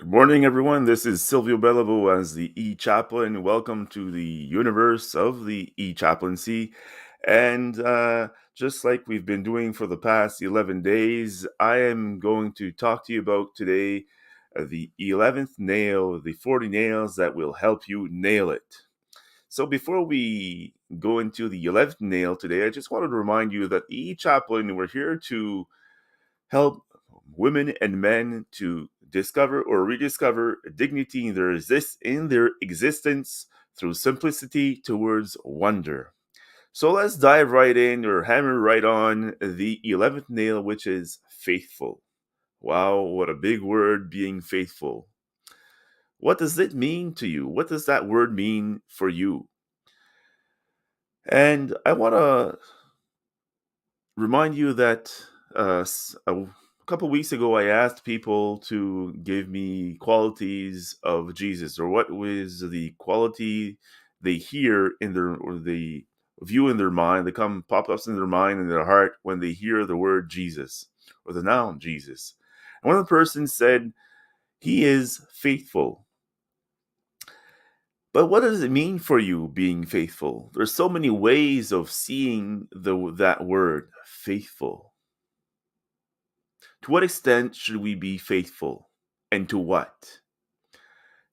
Good morning, everyone. This is Silvio Bellavo as the E-Chaplain. Welcome to the universe of the E-Chaplaincy. And just like we've been doing for the past 11 days, I am going to talk to you about today the 11th nail, the 40 nails that will help you nail it. So before we go into the 11th nail today, I just wanted to remind you that the E-Chaplain, we're here to help women and men to discover or rediscover dignity in their existence through simplicity towards wonder. So let's dive right in or hammer right on the 11th nail, which is faithful. Wow, what a big word, being faithful. What does it mean to you? What does that word mean for you? And I want to remind you that a couple weeks ago I asked people to give me qualities of Jesus, or what was the quality they hear in their or the view in their mind, that come pop ups in their mind and their heart when they hear the word Jesus or the noun Jesus. And one of the persons said, "He is faithful." But what does it mean for you being faithful? There's so many ways of seeing that word faithful. To what extent should we be faithful? And to what?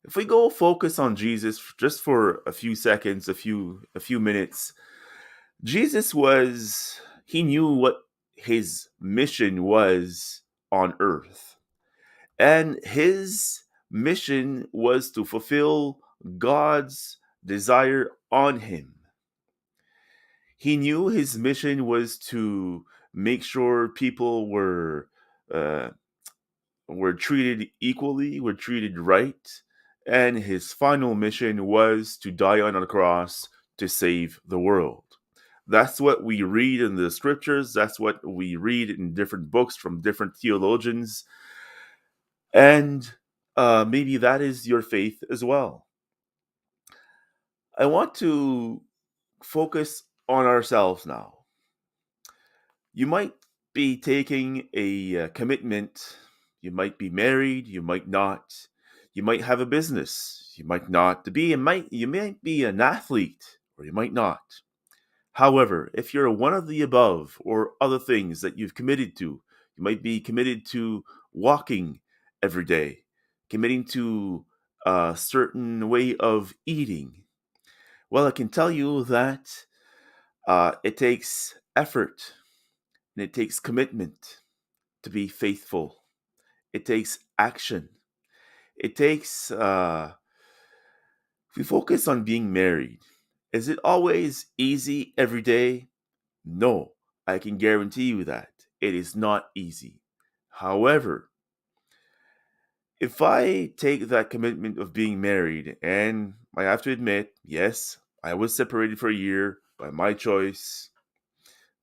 If we go focus on Jesus just for a few seconds, a few minutes, Jesus was he knew what his mission was on earth. And his mission was to fulfill God's desire on him. He knew his mission was to make sure people uh, were treated equally, were treated right, and his final mission was to die on a cross to save the world. That's what we read in the scriptures, that's what we read in different books from different theologians, and maybe that is your faith as well. I want to focus on ourselves now. You might be taking a commitment. You might be married, you might not. You might have a business, you might not. You might be an athlete, or you might not. However, if you're one of the above or other things that you've committed to, you might be committed to walking every day, committing to a certain way of eating. Well, I can tell you that it takes effort and it takes commitment to be faithful. It takes action. It takes, if we focus on being married, is it always easy every day? No, I can guarantee you that. It is not easy. However, if I take that commitment of being married, and I have to admit, yes, I was separated for a year by my choice,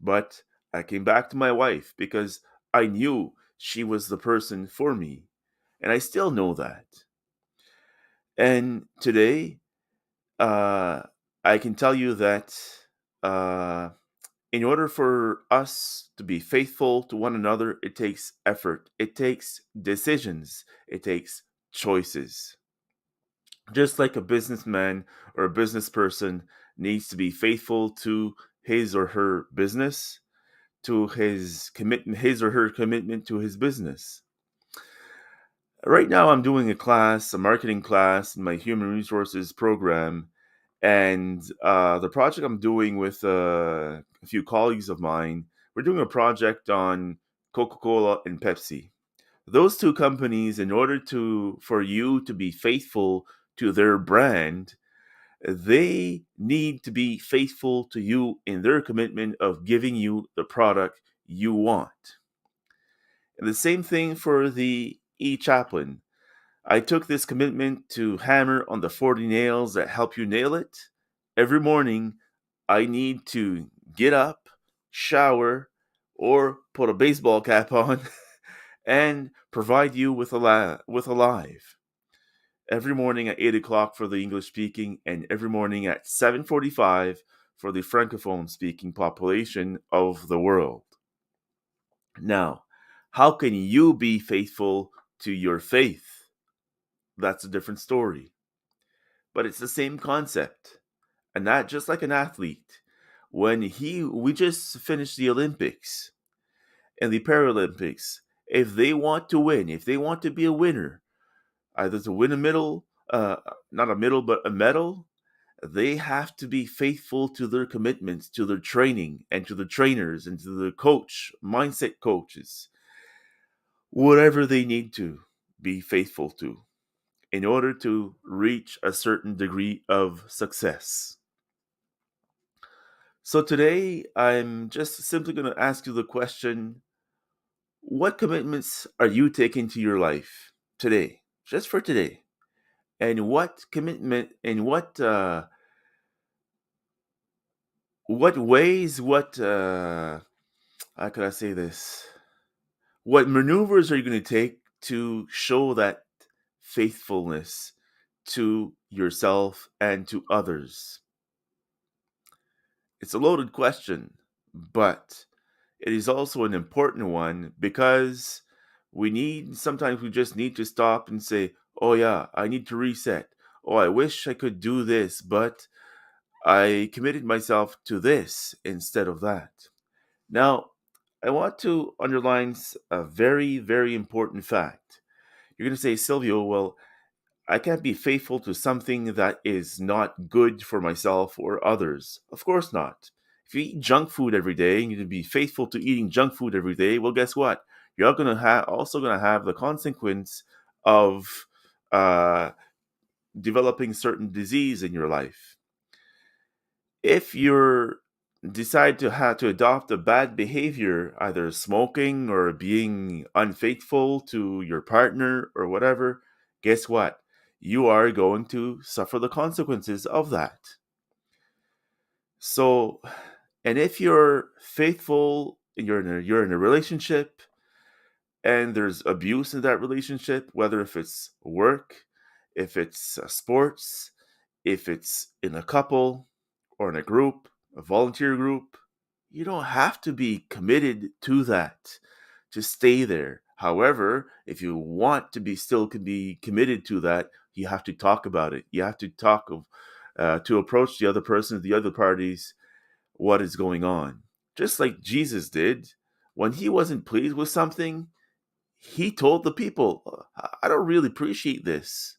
but I came back to my wife because I knew she was the person for me. And I still know that. And today, uh, I can tell you that uh, in order for us to be faithful to one another, it takes effort, it takes decisions, it takes choices. Just like a businessman or a business person needs to be faithful to his or her business, to his or her commitment to his business. Right now, I'm doing a marketing class in my human resources program, and the project I'm doing with a few colleagues of mine, we're doing a project on Coca-Cola and Pepsi. Those two companies, in order to for you to be faithful to their brand, they need to be faithful to you in their commitment of giving you the product you want. And the same thing for the E-Chaplain. I took this commitment to hammer on the 40 nails that help you nail it. Every morning, I need to get up, shower, or put a baseball cap on and provide you with with a live. Every morning at 8 o'clock for the English speaking, and every morning at 7:45 for the Francophone speaking population of the world. Now, how can you be faithful to your faith? that's a different story. But it's the same concept. And not just like an athlete. When we just finished the Olympics and the Paralympics, if they want to win, if they want to be a winner, either to win a medal, not a medal, but a medal, they have to be faithful to their commitments, to their training, and to the trainers, and to the mindset coaches, whatever they need to be faithful to in order to reach a certain degree of success. So today, I'm just simply going to ask you the question: what commitments are you taking to your life today, just for today? And what ways, how can I say this? What maneuvers are you going to take to show that faithfulness to yourself and to others? It's a loaded question, but it is also an important one because sometimes we just need to stop and say, oh yeah, I need to reset. Oh, I wish I could do this, but I committed myself to this instead of that. Now, I want to underline a very, very important fact. You're going to say, Silvio, well, I can't be faithful to something that is not good for myself or others. Of course not. If you eat junk food every day and you be faithful to eating junk food every day, well, guess what? You're also going to have the consequence of uh, developing certain disease in your life. If you're decide to have to adopt a bad behavior, either smoking or being unfaithful to your partner or whatever, guess what? You are going to suffer the consequences of that. So, and if you're faithful, you're in a relationship and there's abuse in that relationship, whether if it's work, if it's sports, if it's in a couple or in a group, a volunteer group, you don't have to be committed to that to stay there. However, if you want to be still can be committed to that, you have to talk about it. You have to to approach the other person, the other parties, what is going on. Just like Jesus did when he wasn't pleased with something, he told the people, I don't really appreciate this.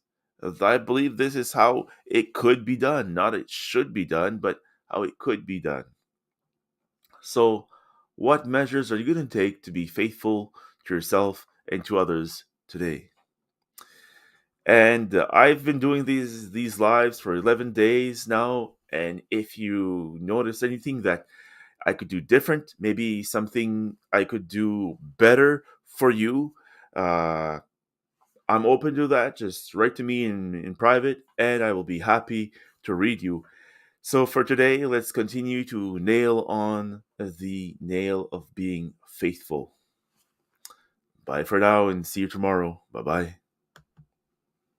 I believe this is how it could be done. Not it should be done, but how it could be done. So, what measures are you going to take to be faithful to yourself and to others today? And I've been doing these lives for 11 days now. And if you notice anything that I could do different, maybe something I could do better for you, uh, I'm open to that. Just write to me in private, and I will be happy to read you. So for today, let's continue to nail on the nail of being faithful. Bye for now, and see you tomorrow. Bye bye.